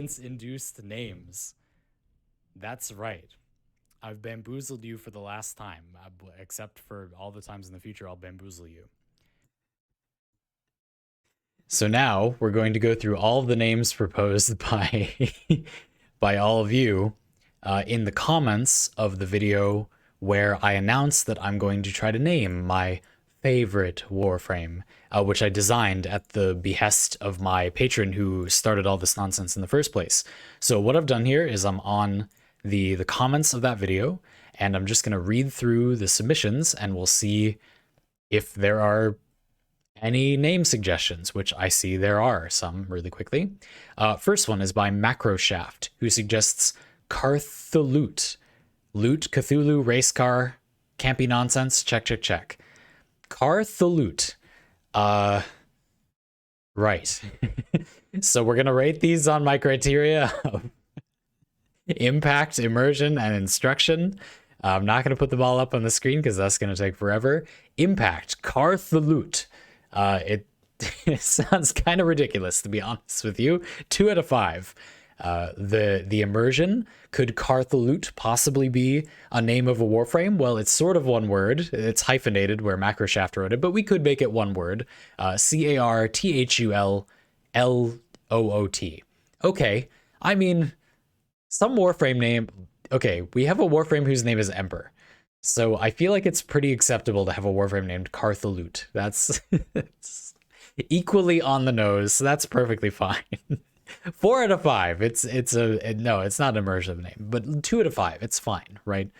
Induced names. That's right. I've bamboozled you for the last time, except for all the times in the future I'll bamboozle you. So now we're going to go through all of the names proposed by by all of you in the comments of the video where I announced that I'm going to try to name my favorite Warframe, which I designed at the behest of my patron who started all this nonsense in the first place. So what I've done here is I'm on the comments of that video, and I'm just going to read through the submissions, and we'll see if there are any name suggestions, which I see there are some really quickly. First one is by Macroshaft, who suggests Carthaloot. Loot, Cthulhu, race car, campy nonsense, check, check, check. Carthaloot. Right. So we're going to rate these on my criteria of impact, immersion, and instruction. I'm not going to put them all up on the screen because that's going to take forever. Impact, Carthaloot. It sounds kind of ridiculous, to be honest with you. 2 out of 5. The immersion, could Carthaloot possibly be a name of a Warframe? Well, it's sort of one word. It's hyphenated where Macroshaft wrote it, but we could make it one word. Carthulloot. Okay, I mean, some Warframe name. Okay, we have a Warframe whose name is Emperor. So I feel like it's pretty acceptable to have a Warframe named Carthaloot. That's equally on the nose. So that's perfectly fine. 4 out of 5. It's no, it's not an immersive name, but 2 out of 5. It's fine, right?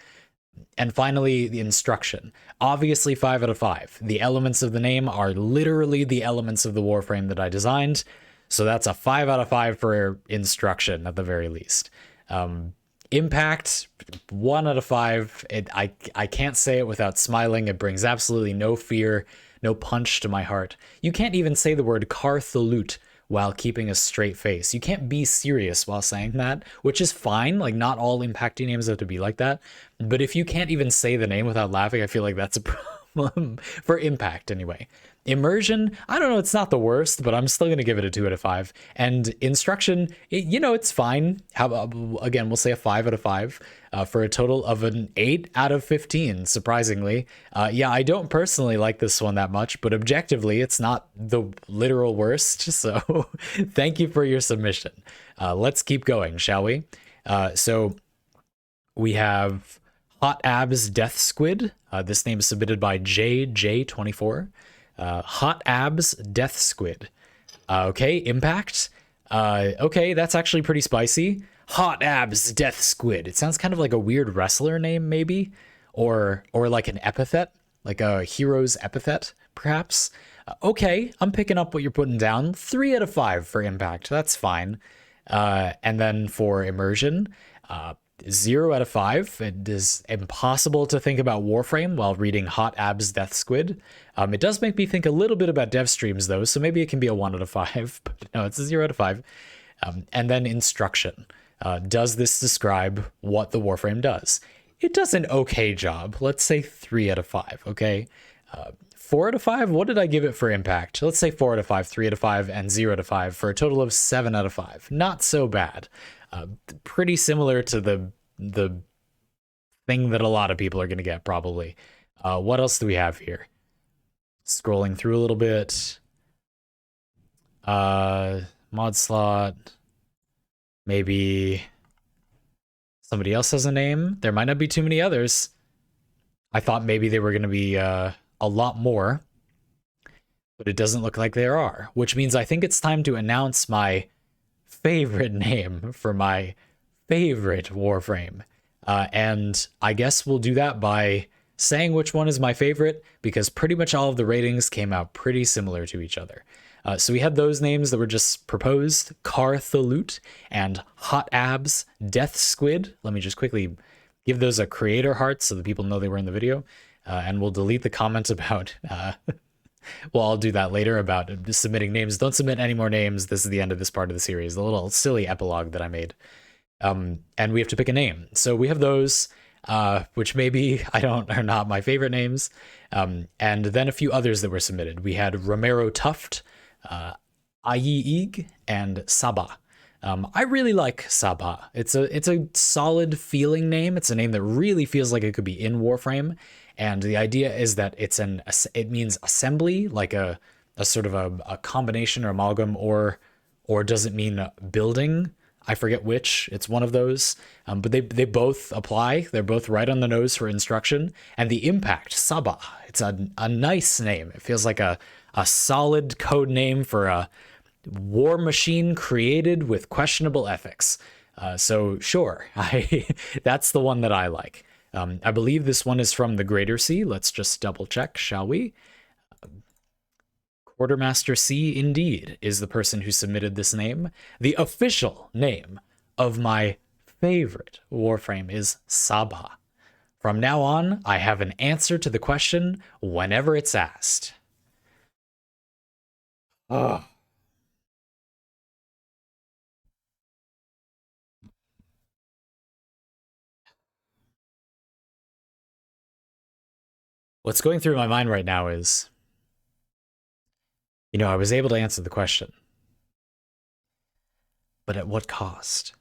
And finally, the instruction. Obviously 5 out of 5. The elements of the name are literally the elements of the Warframe that I designed. So that's a 5 out of 5 for instruction at the very least. Impact, 1 out of 5. I can't say it without smiling. It brings absolutely no fear, no punch to my heart. You can't even say the word Carthaloot while keeping a straight face. You can't be serious while saying that, which is fine. Like, not all impacting names have to be like that. But if you can't even say the name without laughing, I feel like that's a problem for impact anyway. Immersion, I don't know, it's not the worst, but I'm still going to give it a 2 out of 5. And instruction, it's fine. Again, we'll say a 5 out of 5 for a total of an 8 out of 15, surprisingly. Yeah, I don't personally like this one that much, but objectively, it's not the literal worst. So thank you for your submission. Let's keep going, shall we? So we have Hot Abs Death Squid. This name is submitted by JJ24. Hot Abs Death Squid. Okay, impact. Okay, that's actually pretty spicy. Hot Abs Death Squid. It sounds kind of like a weird wrestler name, maybe, or like an epithet, like a hero's epithet, perhaps. Okay, I'm picking up what you're putting down. 3 out of 5 for impact. That's fine. And then for immersion, 0 out of 5. It is impossible to think about Warframe while reading Hot Abs Death Squid. It does make me think a little bit about dev streams, though, so maybe it can be a 1 out of 5. But no, it's a 0 out of 5. And then instruction. Does this describe what the Warframe does? It does an okay job. Let's say 3 out of 5, okay? 4 out of 5? What did I give it for impact? Let's say 4 out of 5, 3 out of 5, and 0 out of 5 for a total of 7 out of 5. Not so bad. Pretty similar to the thing that a lot of people are going to get, probably. What else do we have here? Scrolling through a little bit. Mod slot. Maybe somebody else has a name. There might not be too many others. I thought maybe they were going to be a lot more, but it doesn't look like there are, which means I think it's time to announce my favorite name for my favorite Warframe. And I guess we'll do that by saying which one is my favorite, because pretty much all of the ratings came out pretty similar to each other. So we had those names that were just proposed, Carthaloot and Hot Abs Death Squid. Let me just quickly give those a creator heart so that people know they were in the video. And we'll delete the comment about... well, I'll do that later about submitting names. Don't submit any more names. This is the end of this part of the series, the little silly epilogue that I made. And we have to pick a name. So we have those, which maybe are not my favorite names. And then a few others that were submitted. We had Romero Tuft, Ayiig, and Saba. I really like Sabha. It's a solid feeling name. It's a name that really feels like it could be in Warframe, and the idea is that it means assembly, like a sort of a combination or amalgam, or does it mean building? I forget which. It's one of those. But they both apply. They're both right on the nose for instruction. And the impact, Sabah. It's a nice name. It feels like a solid code name for a war machine created with questionable ethics. So sure, I that's the one that I like. I believe this one is from the Greater Sea. Let's just double check, shall we? Quartermaster C, indeed, is the person who submitted this name. The official name of my favorite Warframe is Sabha. From now on, I have an answer to the question whenever it's asked. Oh. What's going through my mind right now is, I was able to answer the question, but at what cost?